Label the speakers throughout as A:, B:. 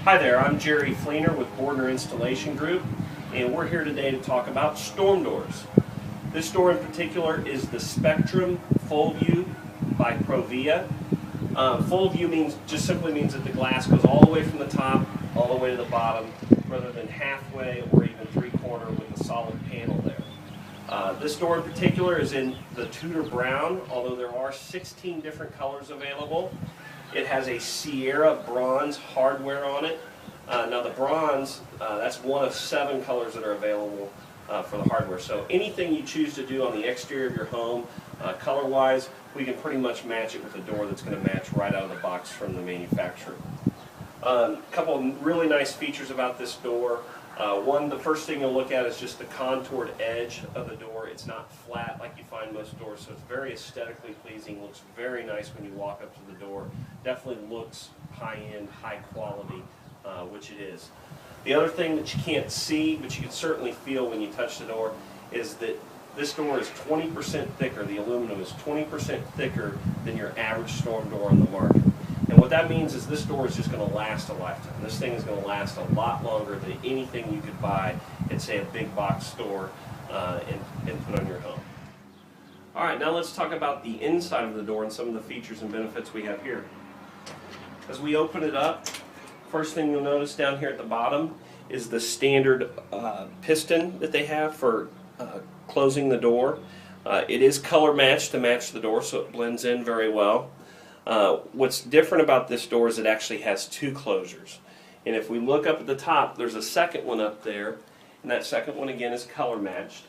A: Hi there, I'm Jerry Fleener with Bordner Installation Group, and we're here today to talk about storm doors. This door in particular is the Spectrum Full View by Provia. Full view just simply means that the glass goes all the way from the top all the way to the bottom, rather than halfway or even three-quarter with a solid panel there. This door in particular is in the Tudor Brown, although there are 16 different colors available. It has a Sierra Bronze hardware on it. Now the bronze, that's one of 7 colors that are available for the hardware. So anything you choose to do on the exterior of your home, color-wise, we can pretty much match it with a door that's going to match right out of the box from the manufacturer. A couple of really nice features about this door. One, the first thing you'll look at is just the contoured edge of the door. It's not flat like you find most doors, so it's very aesthetically pleasing. Looks very nice when you walk up to the door. Definitely looks high-end, high quality, which it is. The other thing that you can't see, but you can certainly feel when you touch the door, is that this door is 20% thicker. The aluminum is 20% thicker than your average storm door on the market. And what that means is this door is just going to last a lifetime. This thing is going to last a lot longer than anything you could buy at, say, a big box store and put on your home. All right, now let's talk about the inside of the door and some of the features and benefits we have here. As we open it up, first thing you'll notice down here at the bottom is the standard piston that they have for closing the door. It is color matched to match the door, so it blends in very well. What's different about this door is it actually has 2 closures. And if we look up at the top, there's a second one up there, and that second one again is color matched.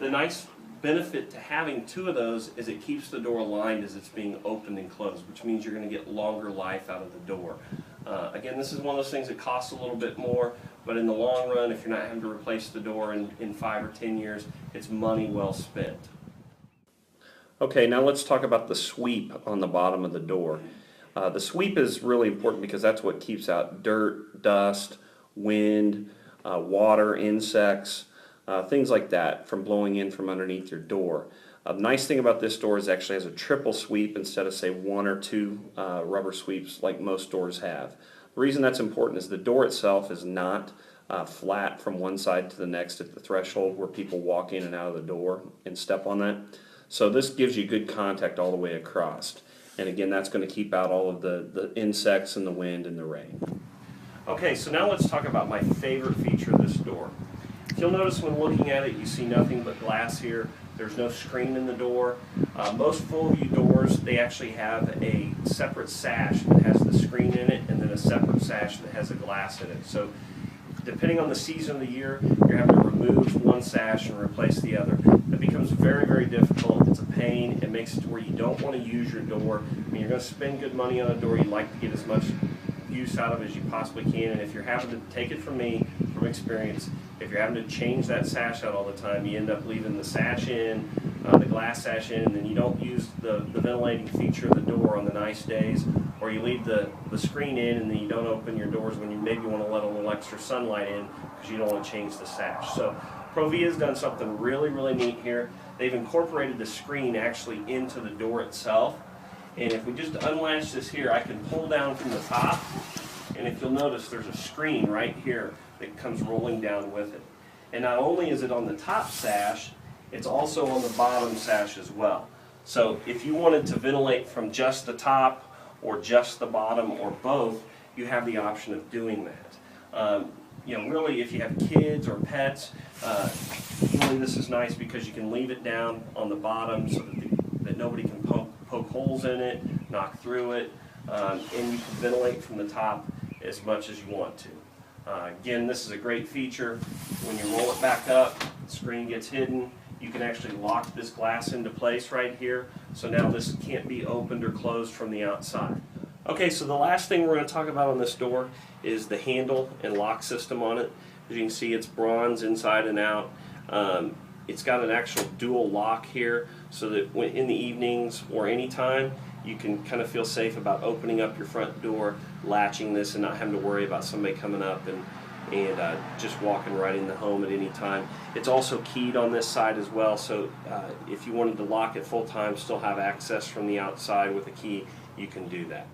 A: The nice benefit to having 2 of those is it keeps the door aligned as it's being opened and closed, which means you're going to get longer life out of the door. Again, this is one of those things that costs a little bit more, but in the long run, if you're not having to replace the door in 5 or 10 years, it's money well spent. Okay, now let's talk about the sweep on the bottom of the door. The sweep is really important because that's what keeps out dirt, dust, wind, water, insects, things like that from blowing in from underneath your door. The nice thing about this door is it actually has a triple sweep instead of, say, 1 or 2 rubber sweeps like most doors have. The reason that's important is the door itself is not flat from one side to the next at the threshold where people walk in and out of the door and step on that. So this gives you good contact all the way across. And again, that's going to keep out all of the insects and the wind and the rain. Okay, so now let's talk about my favorite feature of this door. If you'll notice when looking at it, you see nothing but glass here. There's no screen in the door. Most full view doors, they actually have a separate sash that has the screen in it and then a separate sash that has a glass in it. So depending on the season of the year, you're having to remove one sash and replace the other. It becomes very, very difficult. It's a pain. It makes it to where you don't want to use your door. I mean, you're going to spend good money on a door. You'd like to get as much use out of it as you possibly can. And if you're having to take it from me, from experience, if you're having to change that sash out all the time, you end up leaving the sash in, the glass sash in, and then you don't use the ventilating feature of the door on the nice days, or you leave the screen in and then you don't open your doors when you maybe want to let a little extra sunlight in because you don't want to change the sash. So Provia's done something really, really neat here. They've incorporated the screen actually into the door itself. And if we just unlatch this here, I can pull down from the top, and if you'll notice there's a screen right here that comes rolling down with it. And not only is it on the top sash, it's also on the bottom sash as well. So if you wanted to ventilate from just the top or just the bottom or both, you have the option of doing that. You know, really, if you have kids or pets, really this is nice because you can leave it down on the bottom so that nobody can poke holes in it, knock through it, and you can ventilate from the top as much as you want to. Again, this is a great feature. When you roll it back up, the screen gets hidden. You can actually lock this glass into place right here, so now this can't be opened or closed from the outside. Okay, so the last thing we're going to talk about on this door is the handle and lock system on it. As you can see, it's bronze inside and out. It's got an actual dual lock here so that when, in the evenings or anytime, you can kind of feel safe about opening up your front door, latching this, and not having to worry about somebody coming up and just walking right in the home at any time. It's also keyed on this side as well, so if you wanted to lock it full time, still have access from the outside with a key, you can do that.